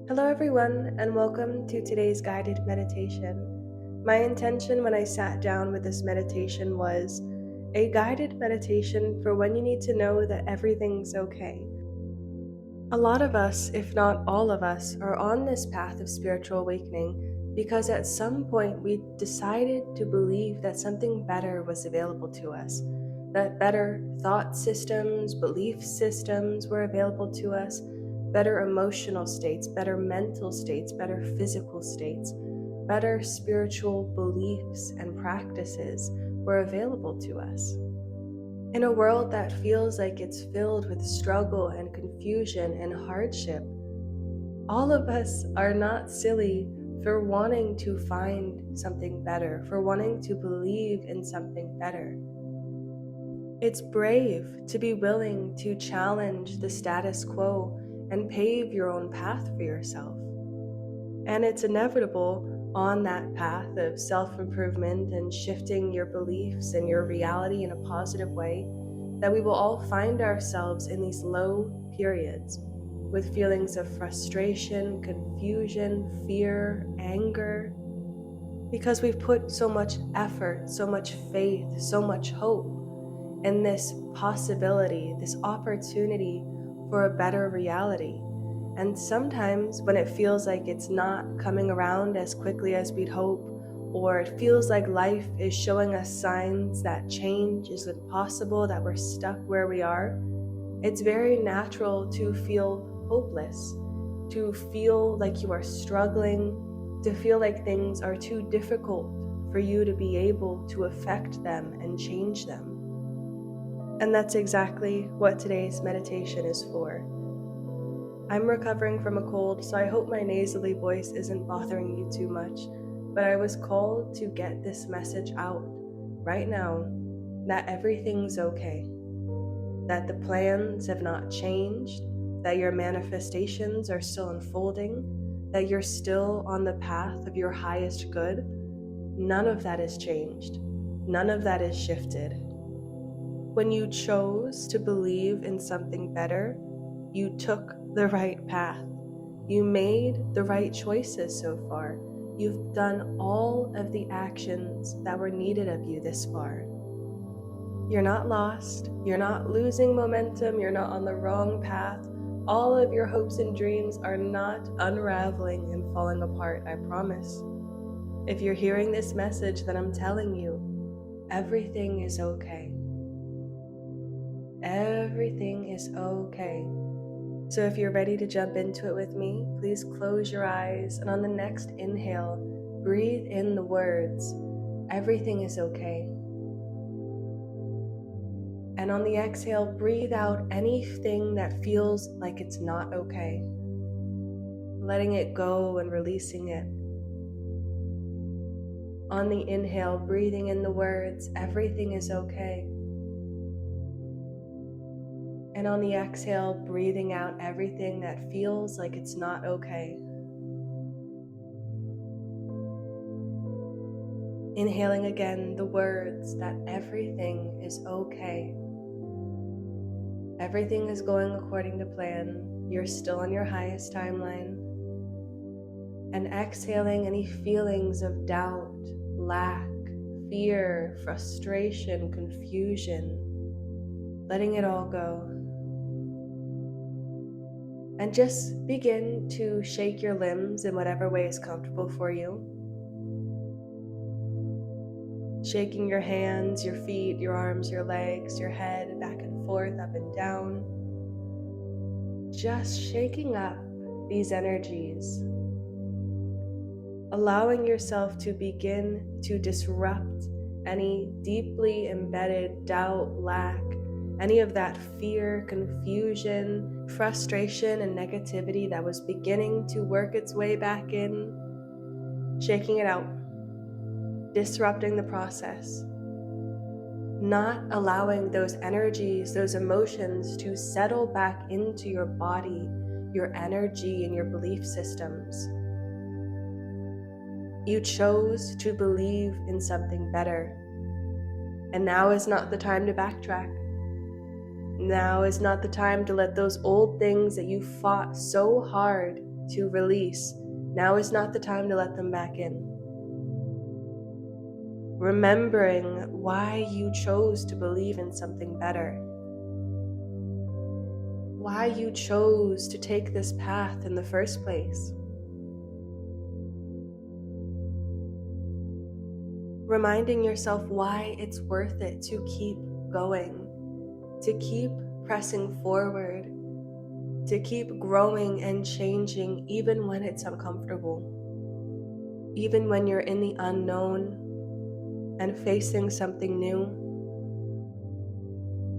Hello, everyone, and welcome to today's guided meditation. My intention when I sat down with this meditation was a guided meditation for when you need to know that everything's okay. A lot of us, if not all of us, are on this path of spiritual awakening because at some point we decided to believe that something better was available to us, that better thought systems, belief systems were available to us, better emotional states, better mental states, better physical states, better spiritual beliefs and practices were available to us. In a world that feels like it's filled with struggle and confusion and hardship, all of us are not silly for wanting to find something better, for wanting to believe in something better. It's brave to be willing to challenge the status quo and pave your own path for yourself. And it's inevitable on that path of self-improvement and shifting your beliefs and your reality in a positive way that we will all find ourselves in these low periods with feelings of frustration, confusion, fear, anger, because we've put so much effort, so much faith, so much hope in this possibility, this opportunity for a better reality. And sometimes when it feels like it's not coming around as quickly as we'd hope, or it feels like life is showing us signs that change is impossible, that we're stuck where we are, it's very natural to feel hopeless, to feel like you are struggling, to feel like things are too difficult for you to be able to affect them and change them. And that's exactly what today's meditation is for. I'm recovering from a cold, so I hope my nasally voice isn't bothering you too much, but I was called to get this message out right now that everything's okay, that the plans have not changed, that your manifestations are still unfolding, that you're still on the path of your highest good. None of that has changed. None of that has shifted. When you chose to believe in something better, you took the right path. You made the right choices so far. You've done all of the actions that were needed of you this far. You're not lost. You're not losing momentum. You're not on the wrong path. All of your hopes and dreams are not unraveling and falling apart, I promise. If you're hearing this message, then I'm telling you, everything is okay. Everything is okay. So if you're ready to jump into it with me, please close your eyes, and on the next inhale, breathe in the words, everything is okay. And on the exhale, breathe out anything that feels like it's not okay, letting it go and releasing it. On the inhale, breathing in the words, everything is okay. And on the exhale, breathing out everything that feels like it's not okay. Inhaling again the words that everything is okay. Everything is going according to plan. You're still on your highest timeline. And exhaling any feelings of doubt, lack, fear, frustration, confusion, letting it all go. And just begin to shake your limbs in whatever way is comfortable for you. Shaking your hands, your feet, your arms, your legs, your head, back and forth, up and down. Just shaking up these energies. Allowing yourself to begin to disrupt any deeply embedded doubt, lack, any of that fear, confusion, frustration, and negativity that was beginning to work its way back in, shaking it out, disrupting the process, not allowing those energies, those emotions to settle back into your body, your energy, and your belief systems. You chose to believe in something better, and now is not the time to backtrack. Now is not the time to let those old things that you fought so hard to release. Now is not the time to let them back in. Remembering why you chose to believe in something better, why you chose to take this path in the first place. Reminding yourself why it's worth it to keep going, to keep pressing forward, to keep growing and changing even when it's uncomfortable, even when you're in the unknown and facing something new.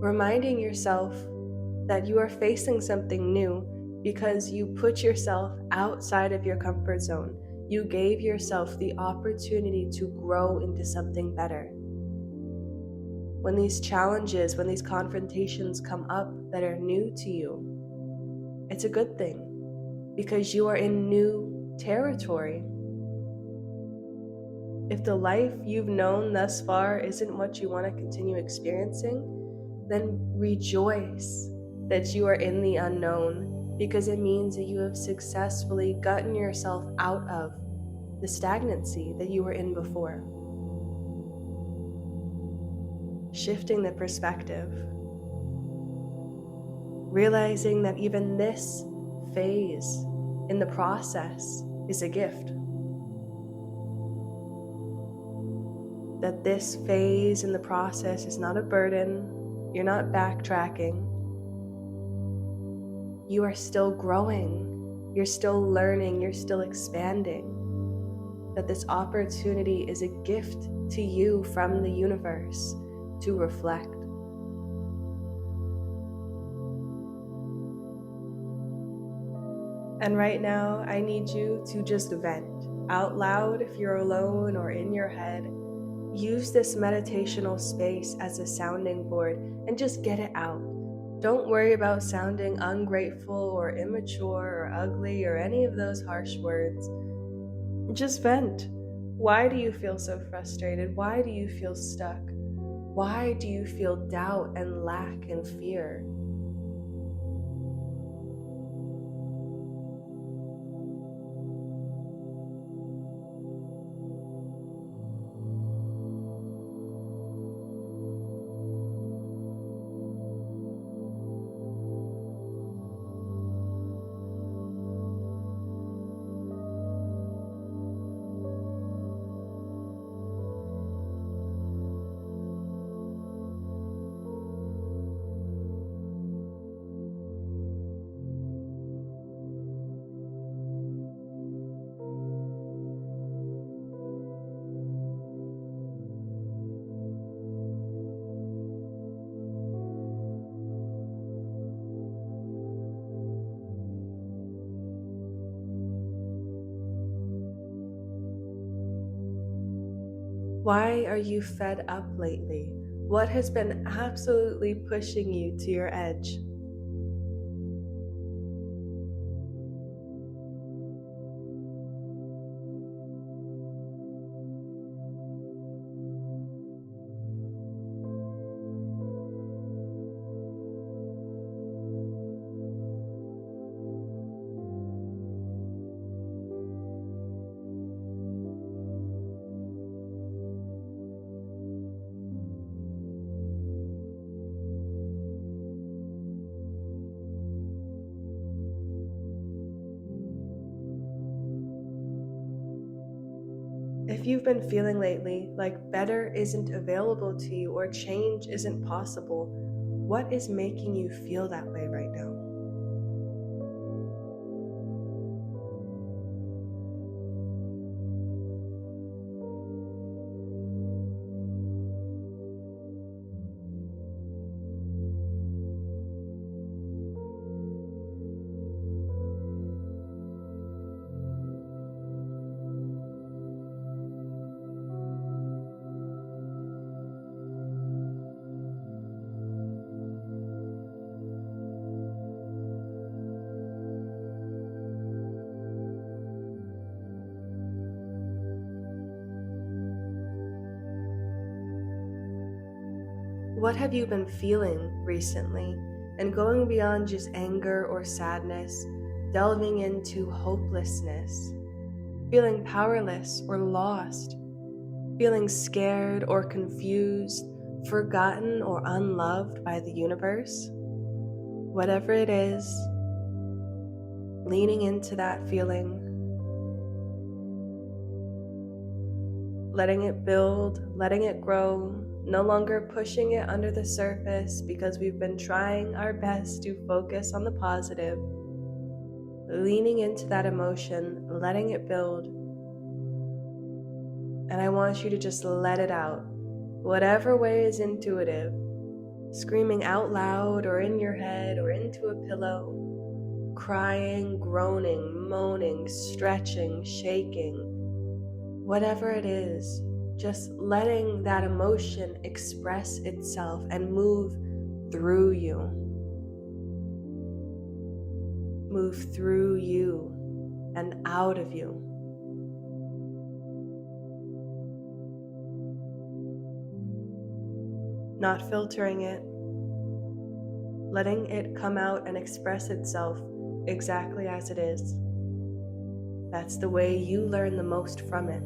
Reminding yourself that you are facing something new because you put yourself outside of your comfort zone. You gave yourself the opportunity to grow into something better. When these challenges, when these confrontations come up that are new to you, it's a good thing because you are in new territory. If the life you've known thus far isn't what you want to continue experiencing, then rejoice that you are in the unknown, because it means that you have successfully gotten yourself out of the stagnancy that you were in before. Shifting the perspective, realizing that even this phase in the process is a gift. That this phase in the process is not a burden. You're not backtracking. You are still growing. You're still learning. You're still expanding. That this opportunity is a gift to you from the universe to reflect. And right now, I need you to just vent out loud if you're alone or in your head. Use this meditational space as a sounding board and just get it out. Don't worry about sounding ungrateful or immature or ugly or any of those harsh words. Just vent. Why do you feel so frustrated? Why do you feel stuck? Why do you feel doubt and lack and fear? Why are you fed up lately? What has been absolutely pushing you to your edge? If you've been feeling lately like better isn't available to you or change isn't possible, what is making you feel that way right now? What have you been feeling recently? And going beyond just anger or sadness, delving into hopelessness, feeling powerless or lost, feeling scared or confused, forgotten or unloved by the universe. Whatever it is, leaning into that feeling, letting it build, letting it grow, no longer pushing it under the surface because we've been trying our best to focus on the positive, leaning into that emotion, letting it build. And I want you to just let it out, whatever way is intuitive, screaming out loud or in your head or into a pillow, crying, groaning, moaning, stretching, shaking, whatever it is, just letting that emotion express itself and move through you. Move through you and out of you. Not filtering it, letting it come out and express itself exactly as it is. That's the way you learn the most from it.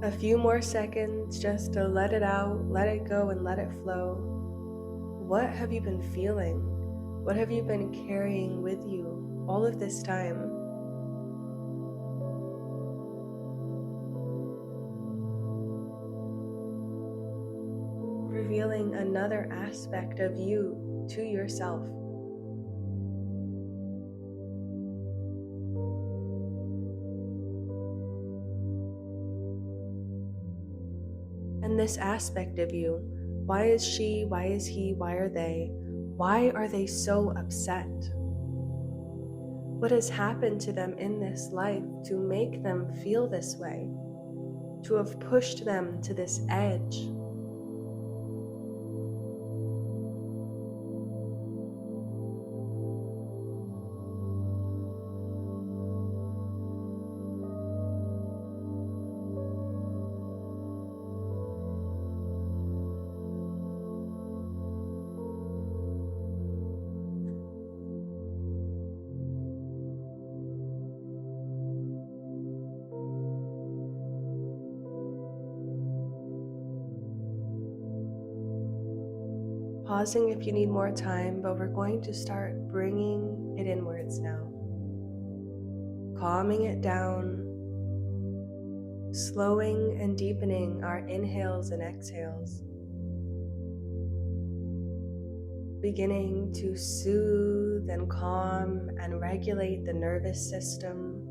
A few more seconds just to let it out, let it go, and let it flow. What have you been feeling? What have you been carrying with you all of this time? Revealing another aspect of you to yourself. And this aspect of you, why is she, why is he, why are they so upset? What has happened to them in this life to make them feel this way? To have pushed them to this edge? Pausing if you need more time, but we're going to start bringing it inwards now. Calming it down, slowing and deepening our inhales and exhales. Beginning to soothe and calm and regulate the nervous system.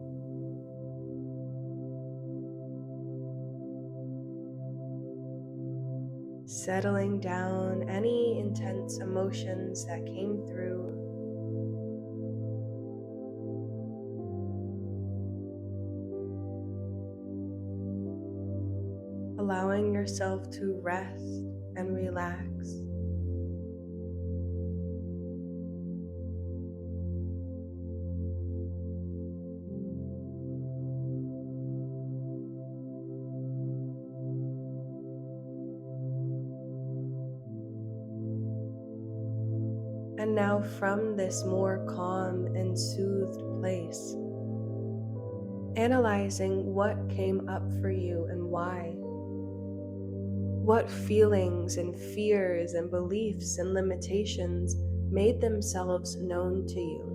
Settling down any intense emotions that came through. Allowing yourself to rest and relax. And now from this more calm and soothed place, analyzing what came up for you and why. What feelings and fears and beliefs and limitations made themselves known to you.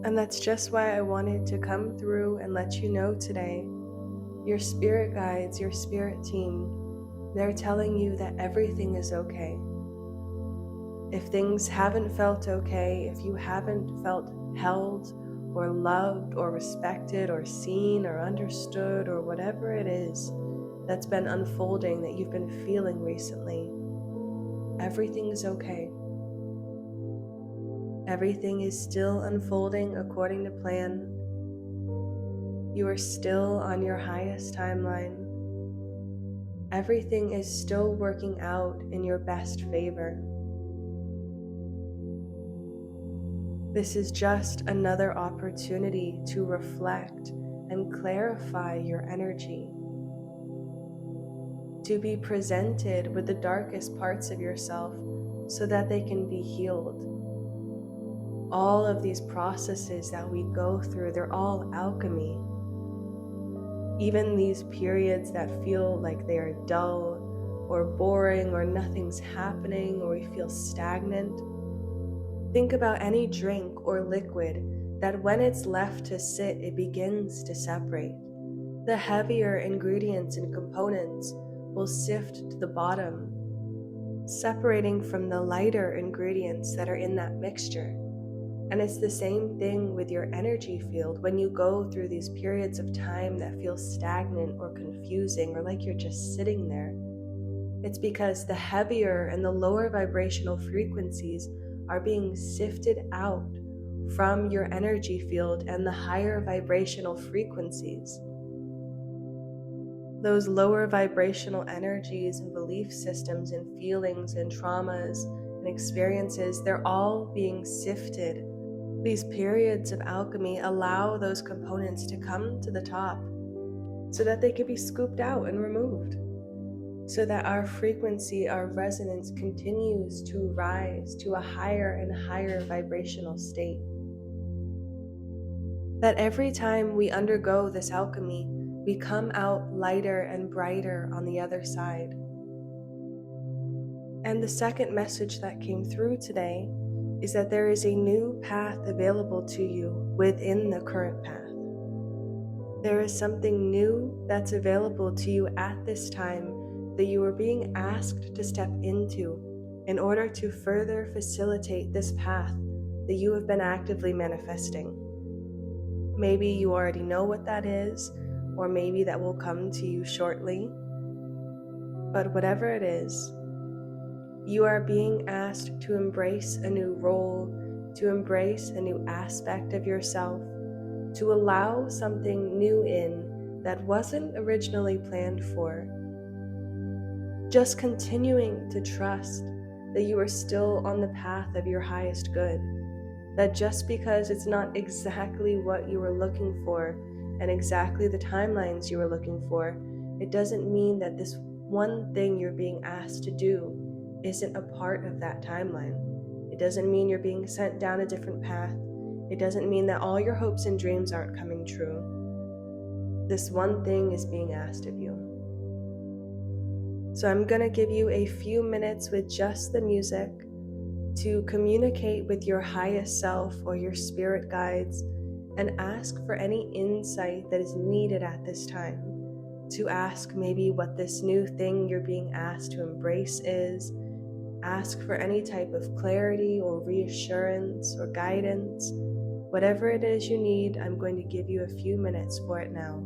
And that's just why I wanted to come through and let you know today. Your spirit guides, your spirit team, they're telling you that everything is okay. If things haven't felt okay, if you haven't felt held or loved or respected or seen or understood or whatever it is that's been unfolding that you've been feeling recently, everything is okay. Everything is still unfolding according to plan. You are still on your highest timeline. Everything is still working out in your best favor. This is just another opportunity to reflect and clarify your energy, to be presented with the darkest parts of yourself so that they can be healed. All of these processes that we go through, they're all alchemy. Even these periods that feel like they are dull or boring or nothing's happening or we feel stagnant, think about any drink or liquid that when it's left to sit, it begins to separate. The heavier ingredients and components will sift to the bottom, separating from the lighter ingredients that are in that mixture. And it's the same thing with your energy field when you go through these periods of time that feel stagnant or confusing or like you're just sitting there. It's because the heavier and the lower vibrational frequencies are being sifted out from your energy field and the higher vibrational frequencies. Those lower vibrational energies and belief systems and feelings and traumas and experiences, they're all being sifted. These periods of alchemy allow those components to come to the top so that they can be scooped out and removed, so that our frequency, our resonance continues to rise to a higher and higher vibrational state. That every time we undergo this alchemy, we come out lighter and brighter on the other side. And the second message that came through today is that there is a new path available to you within the current path. There is something new that's available to you at this time that you are being asked to step into in order to further facilitate this path that you have been actively manifesting. Maybe you already know what that is, or maybe that will come to you shortly. But whatever it is, you are being asked to embrace a new role, to embrace a new aspect of yourself, to allow something new in that wasn't originally planned for. Just continuing to trust that you are still on the path of your highest good, that just because it's not exactly what you were looking for and exactly the timelines you were looking for, it doesn't mean that this one thing you're being asked to do isn't a part of that timeline. It doesn't mean you're being sent down a different path. It doesn't mean that all your hopes and dreams aren't coming true. This one thing is being asked of you. So I'm gonna give you a few minutes with just the music to communicate with your highest self or your spirit guides and ask for any insight that is needed at this time. To ask maybe what this new thing you're being asked to embrace is. Ask for any type of clarity or reassurance or guidance. Whatever it is you need, I'm going to give you a few minutes for it now.